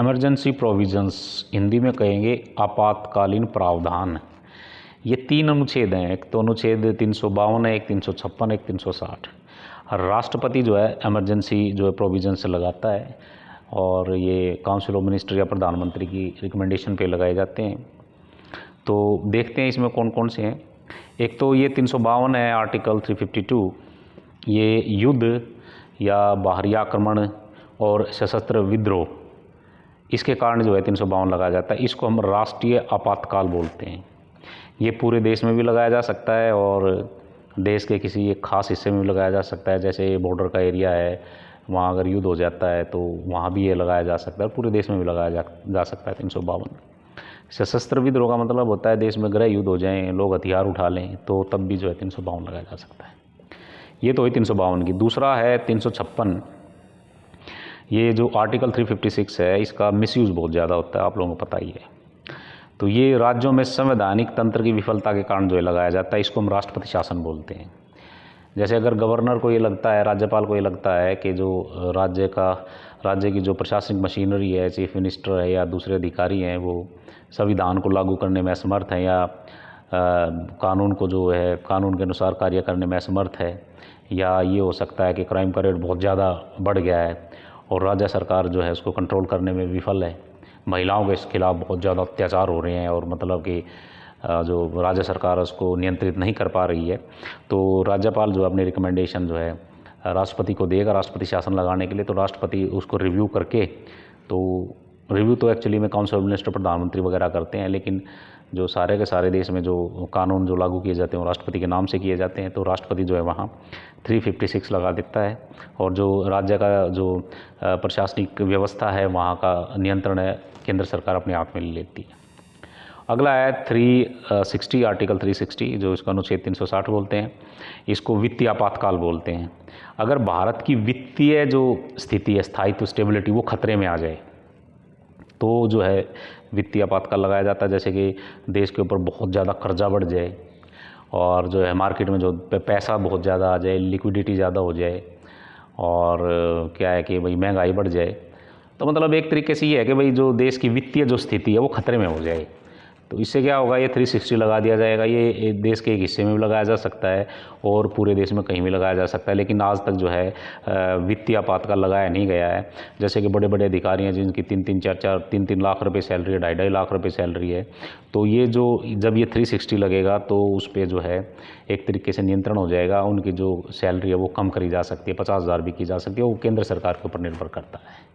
Emergency provisions, Hindi में कहेंगे आपातकालीन प्रावधान। ये 3 अनुच्छेद हैं। एक तो अनुच्छेद 352 है, एक 356, एक 360। राष्ट्रपति जो है इमरजेंसी जो है प्रोविजंस लगाता है और ये काउंसिल ऑफ मिनिस्टर या प्रधानमंत्री की रिकमेंडेशन पे लगाए जाते हैं। तो देखते हैं इसमें कौन कौन से हैं। एक तो ये 352 है, आर्टिकल 352। ये युद्ध या बाहरी आक्रमण और सशस्त्र विद्रोह, इसके कारण जो है 352 लगाया जाता है। इसको हम राष्ट्रीय आपातकाल बोलते हैं। ये पूरे देश में भी लगाया जा सकता है और देश के किसी एक खास हिस्से में भी लगाया जा सकता है। जैसे बॉर्डर का एरिया है, वहाँ अगर युद्ध हो जाता है तो वहाँ भी ये लगाया जा सकता है। पूरे देश में भी लगाया जा सकता है 352। सशस्त्र विद्रोह का मतलब होता है देश में गृह युद्ध हो जाएं, लोग हथियार उठा लें, तो तब भी जो है 352 लगाया जा सकता है। ये तो है 352 की। दूसरा है 356। ये जो आर्टिकल 356 है, इसका मिसयूज़ बहुत ज़्यादा होता है, आप लोगों को पता ही है। तो ये राज्यों में संवैधानिक तंत्र की विफलता के कारण जो है लगाया जाता है। इसको हम राष्ट्रपति शासन बोलते हैं। जैसे अगर गवर्नर को ये लगता है, राज्यपाल को ये लगता है कि जो राज्य की जो प्रशासनिक मशीनरी है, चीफ मिनिस्टर है या दूसरे अधिकारी हैं, वो संविधान को लागू करने में असमर्थ हैं या कानून को जो है कानून के अनुसार कार्य करने में असमर्थ है, या ये हो सकता है कि क्राइम का रेट बहुत ज़्यादा बढ़ गया है और राज्य सरकार जो है उसको कंट्रोल करने में विफल है, महिलाओं के खिलाफ बहुत ज़्यादा अत्याचार हो रहे हैं और मतलब कि जो राज्य सरकार उसको नियंत्रित नहीं कर पा रही है, तो राज्यपाल जो अपनी रिकमेंडेशन जो है राष्ट्रपति को देगा राष्ट्रपति शासन लगाने के लिए। तो राष्ट्रपति उसको रिव्यू करके, तो रिव्यू तो एक्चुअली में काउंसिल ऑफ मिनिस्टर प्रधानमंत्री वगैरह करते हैं, लेकिन जो सारे के सारे देश में जो कानून जो लागू किए जाते हैं वो राष्ट्रपति के नाम से किए जाते हैं। तो राष्ट्रपति जो है वहाँ 356 लगा देता है और जो राज्य का जो प्रशासनिक व्यवस्था है वहाँ का नियंत्रण है केंद्र सरकार अपने हाथ में ले लेती है। अगला है 360, आर्टिकल 360, जो इसका अनुच्छेद 360 बोलते हैं। इसको वित्तीय आपातकाल बोलते हैं। अगर भारत की वित्तीय जो स्थिति है, स्थायित्व, स्टेबिलिटी, वो खतरे में आ जाए तो जो है वित्तीय आपातकाल लगाया जाता है। जैसे कि देश के ऊपर बहुत ज़्यादा कर्जा बढ़ जाए और जो है मार्केट में जो पैसा बहुत ज़्यादा आ जाए, लिक्विडिटी ज़्यादा हो जाए और क्या है कि भाई महंगाई बढ़ जाए, तो मतलब एक तरीके से ये है कि भाई जो देश की वित्तीय जो स्थिति है वो खतरे में हो जाए। तो इससे क्या होगा, ये 360 लगा दिया जाएगा। ये देश के एक हिस्से में भी लगाया जा सकता है और पूरे देश में कहीं भी लगाया जा सकता है, लेकिन आज तक जो है वित्तीय आपातकाल लगाया नहीं गया है। जैसे कि बड़े बड़े अधिकारी हैं जिनकी 3-3 लाख रुपए सैलरी है, 2.5 लाख रुपए सैलरी है, तो ये जो जब ये 360 लगेगा तो उस पर जो है एक तरीके से नियंत्रण हो जाएगा। उनकी जो सैलरी है वो कम करी जा सकती है, 50,000 भी की जा सकती है। वो केंद्र सरकार के ऊपर निर्भर करता है।